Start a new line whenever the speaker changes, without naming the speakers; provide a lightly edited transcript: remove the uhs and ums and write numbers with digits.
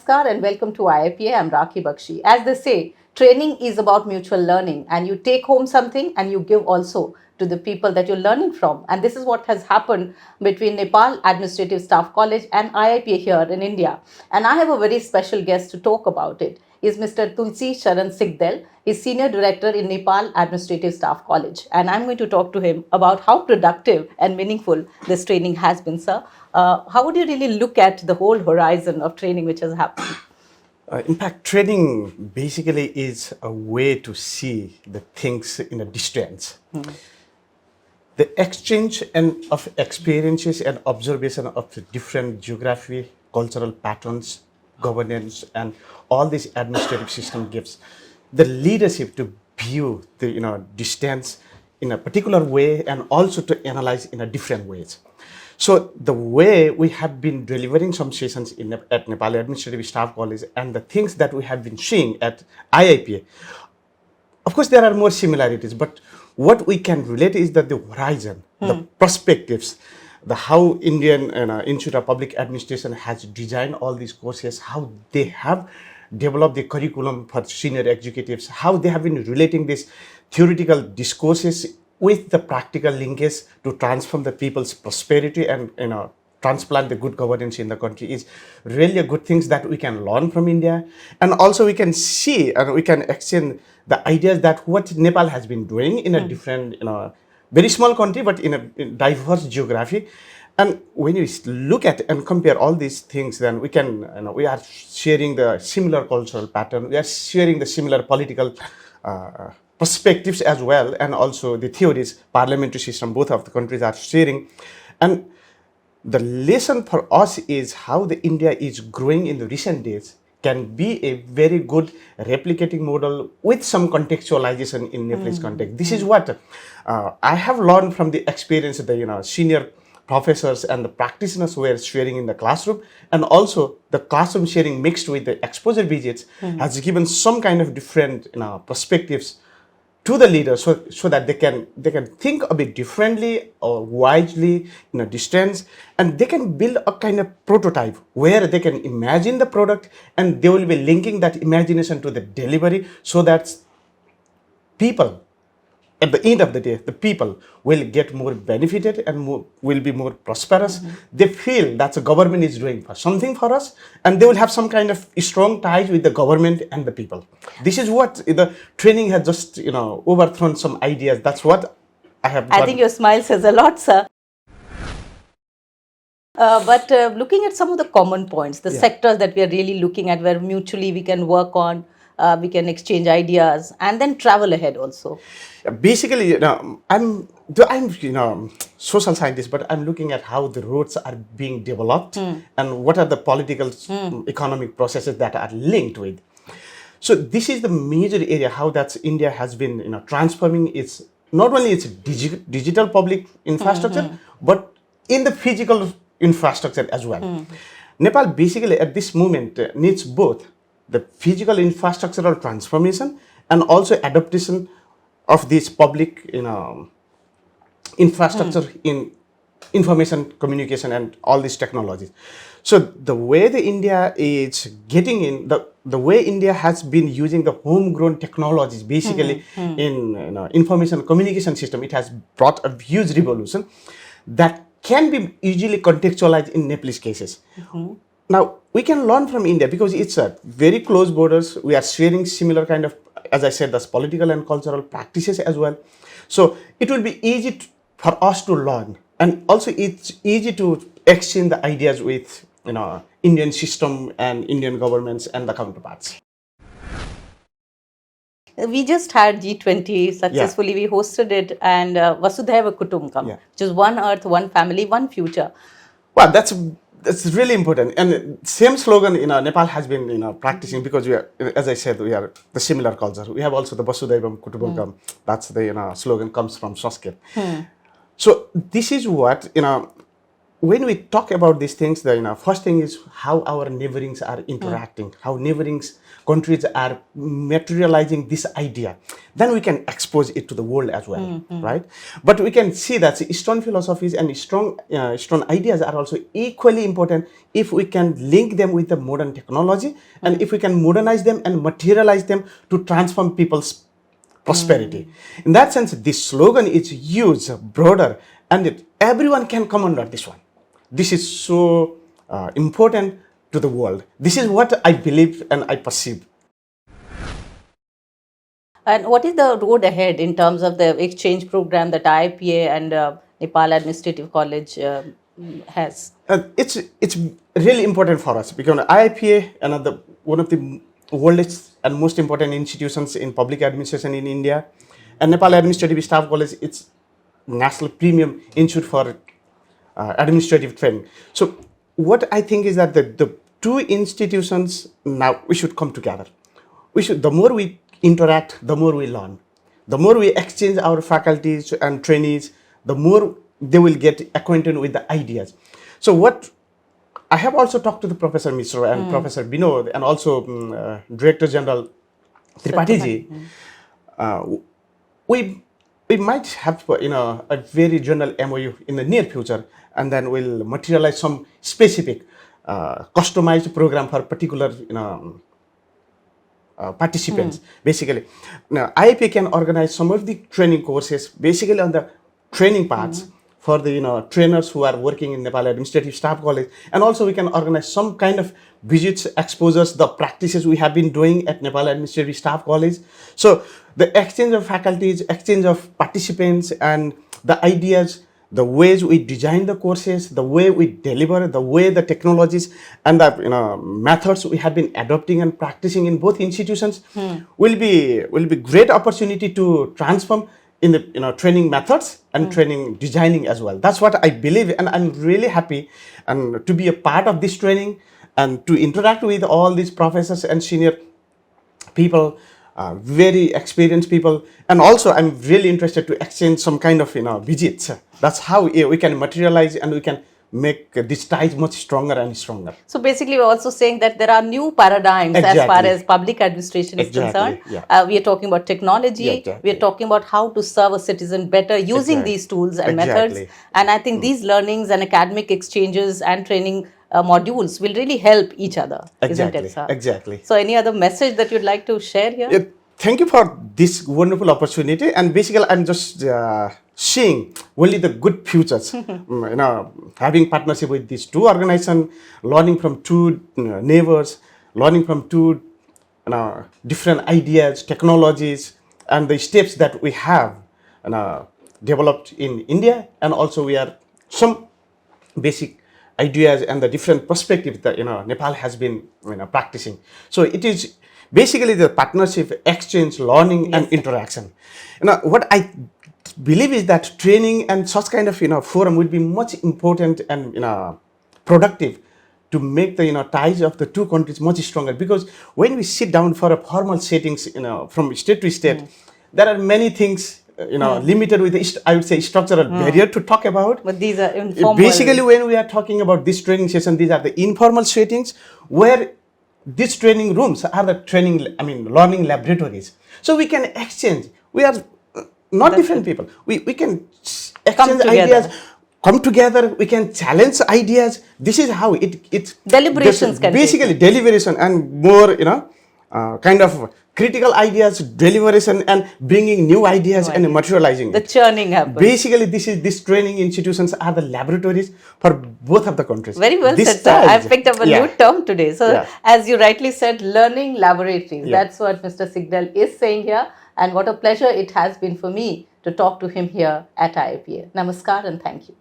Namaskar and welcome to IIPA. I'm Rakhee Bakshee. As they say, training is about mutual learning and you take home something and you give also to the people that you're learning from. And this is what has happened between Nepal Administrative Staff College and IIPA here in India. And I have a very special guest to talk about it. Is Mr. Tulasi Sharan Sigdel. He's Senior Director in Nepal Administrative Staff College. And I'm going to talk to him about how productive and meaningful this training has been, sir. How would you really look at the whole horizon of training which has happened?
In fact, training basically is a way to see the things in a distance. The exchange of experiences and observation of the different geography, cultural patterns, governance, and all this administrative system gives the leadership to view the distance in a particular way and also to analyze in a different ways. So the way we have been delivering some sessions at Nepal Administrative Staff College and the things that we have been seeing at IIPA, of course there are more similarities, but what we can relate is that the horizon, the perspectives, the how Indian Institute of Public Administration has designed all these courses, how they have developed the curriculum for senior executives, how they have been relating these theoretical discourses with the practical linkage to transform the people's prosperity and transplant the good governance in the country is really a good things that we can learn from India. And also we can see and we can exchange the ideas that what Nepal has been doing in a different, very small country, but in a diverse geography. And when you look at and compare all these things, then we can, we are sharing the similar cultural pattern, we are sharing the similar political perspectives as well, and also the theories, parliamentary system, both of the countries are sharing. And the lesson for us is how the India is growing in the recent days can be a very good replicating model with some contextualization in Nepalese context. This is what I have learned from the experience of the senior professors and the practitioners were sharing in the classroom, and also the classroom sharing mixed with the exposure visits has given some kind of different perspectives to the leaders, so that they can think a bit differently or wisely in a distance, and they can build a kind of prototype where they can imagine the product and they will be linking that imagination to the delivery, so that people at the end of the day, the people will get more benefited and will be more prosperous. They feel that the government is doing something for us, and they will have some kind of strong ties with the government and the people. This is what the training has just overthrown some ideas. That's what I have done.
I think your smile says a lot, sir. But looking at some of the common points, the sectors that we are really looking at where mutually we can work on, we can exchange ideas and then travel ahead also.
Basically, I'm social scientist, but I'm looking at how the roads are being developed and what are the political, economic processes that are linked with. So this is the major area how that India has been transforming its not only its digital public infrastructure, but in the physical infrastructure as well. Nepal basically at this moment needs both the physical infrastructural transformation and also adaptation of this public infrastructure in information communication and all these technologies. So the way the India is getting in, the way India has been using the homegrown technologies basically in information communication system, it has brought a huge revolution that can be easily contextualized in Nepalese cases. Now, we can learn from India because it's a very close borders. We are sharing similar kind of, as I said, that's political and cultural practices as well. So it will be easy for us to learn, and also it's easy to exchange the ideas with Indian system and Indian governments and the counterparts.
We just had G20 successfully. We hosted it, and Vasudhaiva Kutumbakam, which is one earth, one family, one future.
Well, that's really important, and same slogan Nepal has been practicing, because we are, as I said, we are the similar culture. We have also the Vasudhaivam Kutumbakam. That's the slogan comes from Sanskrit. So this is what when we talk about these things, the first thing is how our neighborings are interacting, how neighboring countries are materializing this idea. Then we can expose it to the world as well, right? But we can see that strong philosophies and strong ideas are also equally important if we can link them with the modern technology, and if we can modernize them and materialize them to transform people's prosperity. In that sense, this slogan is huge, broader, and everyone can come under this one. This is so important to the world. This is what I believe and I perceive.
And what is the road ahead in terms of the exchange program that IIPA and Nepal Administrative College has?
It's really important for us because IIPA, one of the oldest and most important institutions in public administration in India, and Nepal Administrative Staff College, it's national premium institute for administrative training. So what I think is that the two institutions now we should come together. The more we interact, the more we learn. The more we exchange our faculties and trainees, the more they will get acquainted with the ideas. So what I have also talked to the Professor Mishra and Professor Binod and also Director General Tripathi ji. We might have a very general MOU in the near future, and then we'll materialize some specific customized program for particular participants. Basically, now IIP can organize some of the training courses basically on the training parts for the trainers who are working in Nepal Administrative Staff College, and also we can organize some kind of visits, exposures, the practices we have been doing at Nepal Administrative Staff College. So the exchange of faculties, exchange of participants, and the ideas, the ways we design the courses, the way we deliver, the way the technologies and the methods we have been adopting and practicing in both institutions will be great opportunity to transform in the training methods and training designing as well. That's what I believe, and I'm really happy and to be a part of this training and to interact with all these professors and senior people, very experienced people, and also I'm really interested to exchange some kind of visits. That's how we can materialize and we can make these ties much stronger and stronger.
So basically, we're also saying that there are new paradigms as far as public administration is concerned. We are talking about technology. We are talking about how to serve a citizen better using these tools and methods. And I think these learnings and academic exchanges and training modules will really help each other, isn't it, sir?
Exactly.
So any other message that you'd like to share here?
Thank you for this wonderful opportunity. And basically, I'm just seeing only the good futures. Having partnership with these two organizations, learning from two neighbors, learning from two different ideas, technologies, and the steps that we have developed in India, and also we are some basic ideas and the different perspectives that Nepal has been practicing. So it is basically the partnership, exchange, learning, and interaction. What I believe is that training and such kind of forum would be much important and productive to make the ties of the two countries much stronger. Because when we sit down for a formal settings, from state to state, there are many things limited with the, I would say, structural barrier to talk about.
But these are informal.
Basically, when we are talking about this training session, these are the informal settings where these training rooms are the learning laboratories. So we can exchange. We are not different people. We can exchange ideas, come together. We can challenge ideas. This is how it
deliberations can
basically deliberation and more kind of critical ideas, deliberation, and bringing new ideas and materializing
the churning happens.
Basically, these training institutions are the laboratories for both of the countries.
Very well said, sir. I've picked up a new term today. So, as you rightly said, learning laboratories. That's what Mr. Sigdel is saying here. And what a pleasure it has been for me to talk to him here at IIPA. Namaskar and thank you.